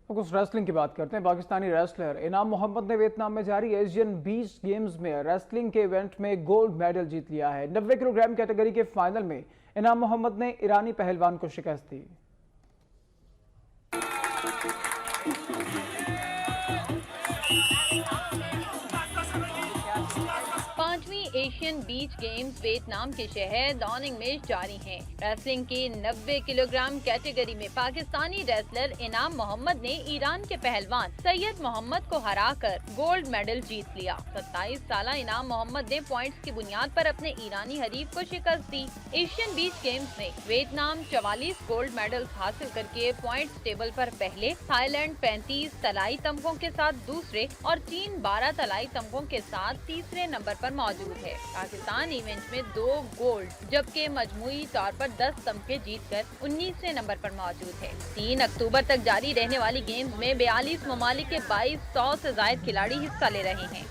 کچھ ریسلنگ کی بات کرتے ہیں۔ پاکستانی ریسلر انعام محمد نے ویتنام میں جاری ایشین 20 گیمز میں ریسلنگ کے ایونٹ میں گولڈ میڈل جیت لیا ہے۔ 90 کلو گرام کیٹیگری کے فائنل میں انعام محمد نے ایرانی پہلوان کو شکست دی۔ پانچویں ایشین بیچ گیمز ویتنام کے شہر داننگ میں جاری ہیں۔ ریسلنگ کی 90 کلو گرام کیٹیگری میں پاکستانی ریسلر انعام محمد نے ایران کے پہلوان سید محمد کو ہرا کر گولڈ میڈل جیت لیا۔ 27 سالہ انعام محمد نے پوائنٹس کی بنیاد پر اپنے ایرانی حریف کو شکست دی۔ ایشین بیچ گیمز میں ویتنام 44 گولڈ میڈلز حاصل کر کے پوائنٹس ٹیبل پر پہلے، تھائی لینڈ 35 طلائی تمغوں کے ساتھ دوسرے اور چین 12 طلائی تمغوں کے ساتھ تیسرے نمبر پر موجود ہے۔ پاکستان ایونٹ میں 2 گولڈ جبکہ مجموعی طور پر 10 تمغے جیت کر 19ویں نمبر پر موجود ہے۔ 3 اکتوبر تک جاری رہنے والی گیمز میں 42 ممالک کے 2200 سے زائد کھلاڑی حصہ لے رہے ہیں۔